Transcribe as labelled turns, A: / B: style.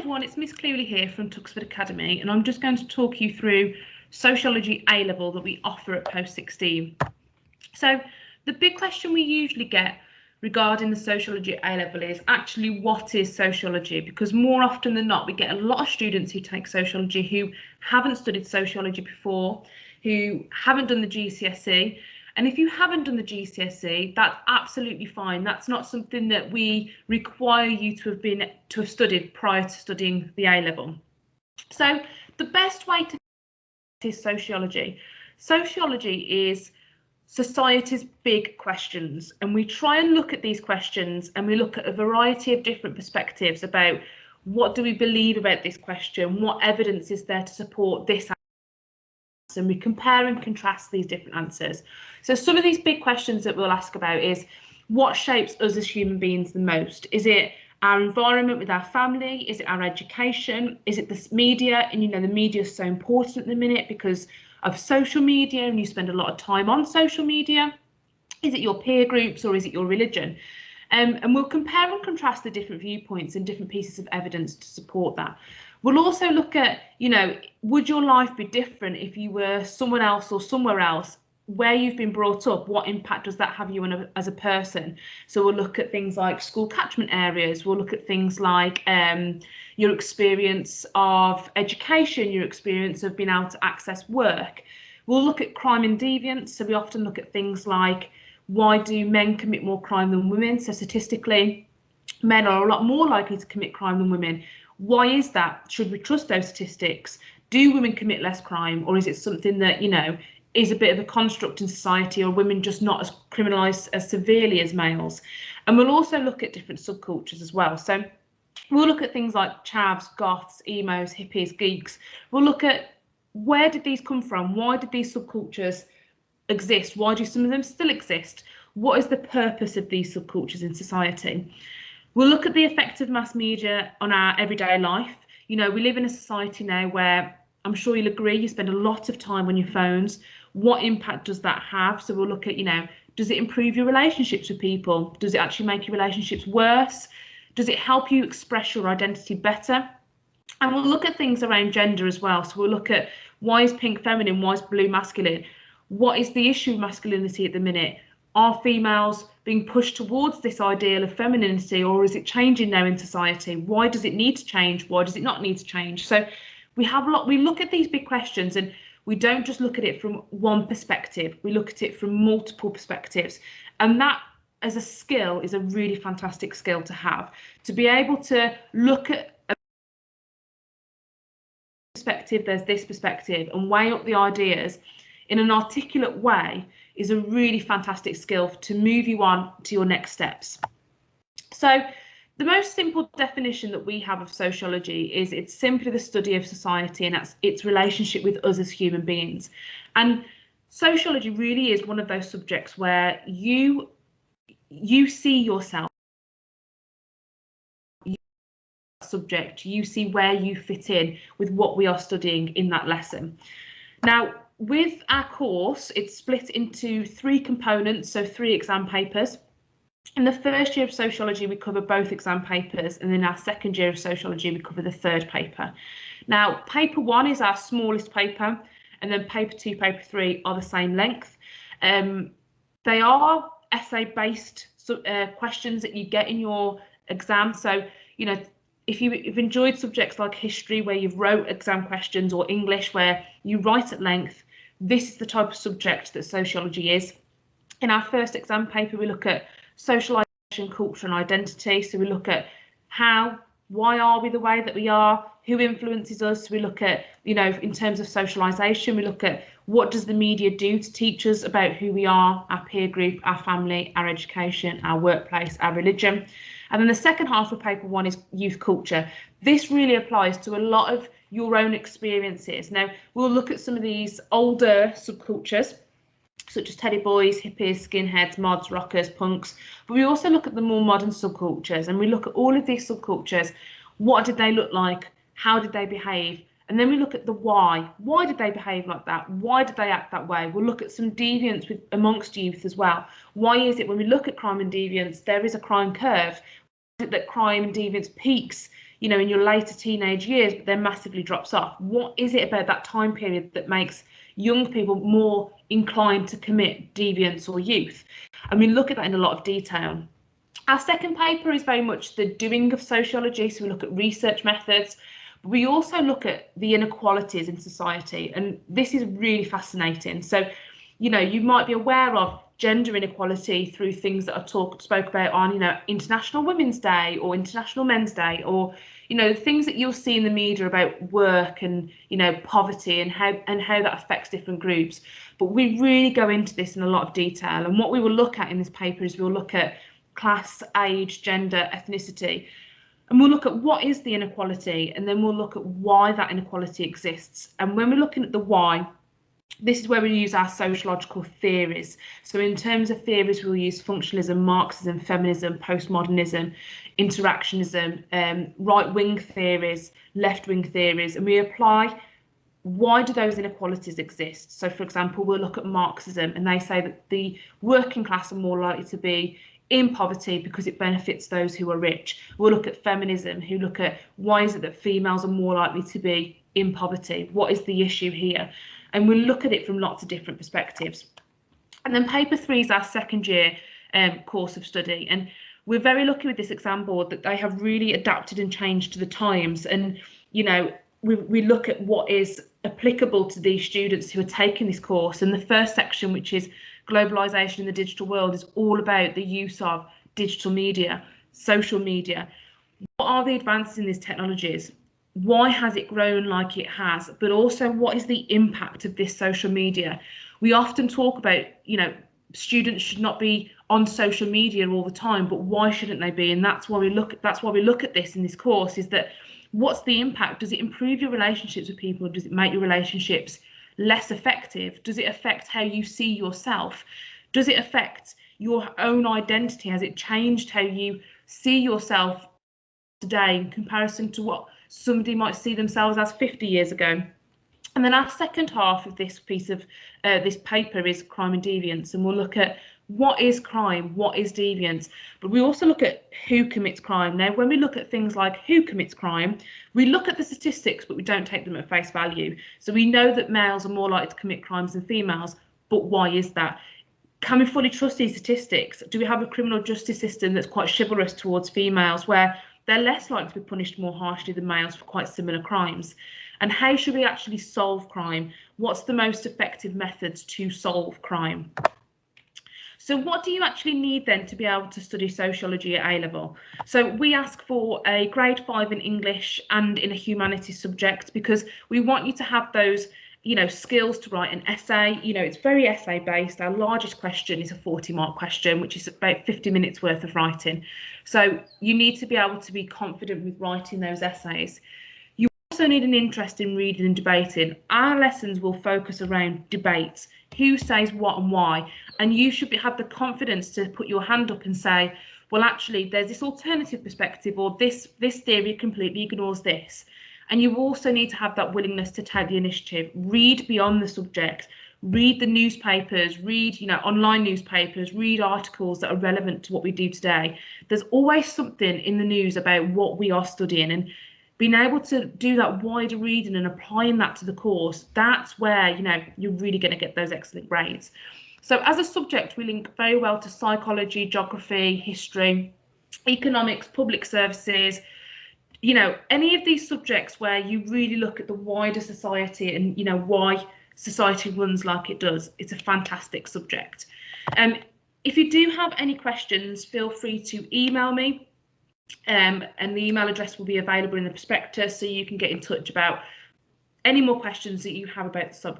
A: everyone, it's Miss Cleary here from Tuxford Academy, and I'm just going to talk you through Sociology A-level that we offer at Post 16. So the big question we usually get regarding the Sociology A-level is actually what is sociology? Because more often than not, we get a lot of students who take sociology who haven't studied sociology before, who haven't done the GCSE. And if you haven't done the GCSE, that's absolutely fine. That's not something that we require you to have studied prior to studying the A-level. So the best way to is sociology. Sociology is society's big questions, and we try and look at these questions, and we look at a variety of different perspectives about what do we believe about this question, what evidence is there to support this, and we compare and contrast these different answers. So some of these big questions that we'll ask about is what shapes us as human beings the most? Is it our environment with our family? Is it our education? Is it the media? And you know, the media is so important at the minute because of social media, and you spend a lot of time on social media. Is it your peer groups or is it your religion? And we'll compare and contrast the different viewpoints and different pieces of evidence to support that. We'll also look at, you know, would your life be different if you were someone else or somewhere else? Where you've been brought up, what impact does that have you as a person? So we'll look at things like school catchment areas. We'll look at things like your experience of education, your experience of being able to access work. We'll look at crime and deviance. So we often look at things like, why do men commit more crime than women? So statistically, men are a lot more likely to commit crime than women. Why is that? Should we trust those statistics? Do women commit less crime, or is it something that, you know, is a bit of a construct in society, or women just not as criminalised as severely as males? And we'll also look at different subcultures as well. So we'll look at things like chavs, goths, emos, hippies, geeks. We'll look at where did these come from? Why did these subcultures exist? Why do some of them still exist? What is the purpose of these subcultures in society? We'll look at the effect of mass media on our everyday life. You know, we live in a society now where I'm sure you'll agree, you spend a lot of time on your phones. What impact does that have? So we'll look at, you know, does it improve your relationships with people? Does it actually make your relationships worse? Does it help you express your identity better? And we'll look at things around gender as well. So we'll look at, why is pink feminine? Why is blue masculine? What is the issue with masculinity at the minute? Are females being pushed towards this ideal of femininity, or is it changing now in society? Why does it need to change? Why does it not need to change? So we look at these big questions, and we don't just look at it from one perspective. We look at it from multiple perspectives. And that, as a skill, is a really fantastic skill to have. To be able to look at a perspective, there's this perspective, and weigh up the ideas in an articulate way is a really fantastic skill to move you on to your next steps. So the most simple definition that we have of sociology is it's simply the study of society and that's its relationship with us as human beings. And sociology really is one of those subjects where you see yourself, subject, you see where you fit in with what we are studying in that lesson. Now, with our course, it's split into 3 components, so 3 exam papers. In the first year of sociology, we cover both exam papers, and in our second year of sociology, we cover the 3rd paper. Now, paper 1 is our smallest paper, and then paper 2, paper 3 are the same length. They are essay-based questions that you get in your exam. So, you know, if you've enjoyed subjects like history, where you've wrote exam questions, or English, where you write at length, this is the type of subject that sociology is. In our first exam paper, we look at socialisation, culture and identity. So we look at why are we the way that we are? Who influences us? We look at, you know, in terms of socialisation, we look at what does the media do to teach us about who we are, our peer group, our family, our education, our workplace, our religion. And then the second half of paper 1 is youth culture. This really applies to a lot of your own experiences. Now, we'll look at some of these older subcultures, such as teddy boys, hippies, skinheads, mods, rockers, punks, but we also look at the more modern subcultures, and we look at all of these subcultures. What did they look like? How did they behave? And then we look at the why. Why did they behave like that? Why did they act that way? We'll look at some deviance amongst youth as well. Why is it when we look at crime and deviance, there is a crime curve? Why is it that crime and deviance peaks you know, in your later teenage years, but then massively drops off. What is it about that time period that makes young people more inclined to commit deviance or youth? And we look at that in a lot of detail. Our second paper is very much the doing of sociology, so we look at research methods. But we also look at the inequalities in society, and this is really fascinating. So, you know, you might be aware of gender inequality through things that are spoke about on, you know, International Women's Day or International Men's Day, or, you know, things that you'll see in the media about work and, you know, poverty and how that affects different groups. But we really go into this in a lot of detail. And what we will look at in this paper is we'll look at class, age, gender, ethnicity, and we'll look at what is the inequality, and then we'll look at why that inequality exists. And when we're looking at the why, this is where we use our sociological theories. So in terms of theories, we'll use functionalism, Marxism, feminism, postmodernism, interactionism, right-wing theories, left-wing theories, and we apply why do those inequalities exist. So for example, we'll look at Marxism, and they say that the working class are more likely to be in poverty because it benefits those who are rich. We'll look at feminism, who look at why is it that females are more likely to be in poverty? What is the issue here? And we'll look at it from lots of different perspectives. And then paper 3 is our second year course of study. And we're very lucky with this exam board that they have really adapted and changed to the times. And, you know, we look at what is applicable to these students who are taking this course. And the first section, which is globalization in the digital world, is all about the use of digital media, social media. What are the advances in these technologies? Why has it grown like it has? But also, what is the impact of this social media? We often talk about, you know, students should not be on social media all the time, but why shouldn't they be? And that's why we look at this in this course, is that what's the impact? Does it improve your relationships with people? Does it make your relationships less effective? Does it affect how you see yourself? Does it affect your own identity? Has it changed how you see yourself today in comparison to what somebody might see themselves as 50 years ago? And then our second half of this piece of this paper is crime and deviance, and we'll look at what is crime, what is deviance, but we also look at who commits crime. Now, when we look at things like who commits crime, we look at the statistics, but we don't take them at face value. So we know that males are more likely to commit crimes than females, but why is that? Can we fully trust these statistics? Do we have a criminal justice system that's quite chivalrous towards females, where they're less likely to be punished more harshly than males for quite similar crimes? And how should we actually solve crime? What's the most effective methods to solve crime? So what do you actually need then to be able to study sociology at A level? So we ask for a grade 5 in English and in a humanities subject, because we want you to have those, you know, skills to write an essay. You know, it's very essay based. Our largest question is a 40-mark question, which is about 50 minutes worth of writing. So you need to be able to be confident with writing those essays. You also need an interest in reading and debating. Our lessons will focus around debates, who says what and why, and you should have the confidence to put your hand up and say, well, actually, there's this alternative perspective, or this theory completely ignores this. And you also need to have that willingness to take the initiative, read beyond the subject, read the newspapers, read, you know, online newspapers, read articles that are relevant to what we do today. There's always something in the news about what we are studying, and being able to do that wider reading and applying that to the course, that's where, you know, you're really going to get those excellent grades. So as a subject, we link very well to psychology, geography, history, economics, public services, you know, any of these subjects where you really look at the wider society and, you know, why society runs like it does. It's a fantastic subject. If you do have any questions, feel free to email me. And the email address will be available in the prospectus, so you can get in touch about any more questions that you have about the subject.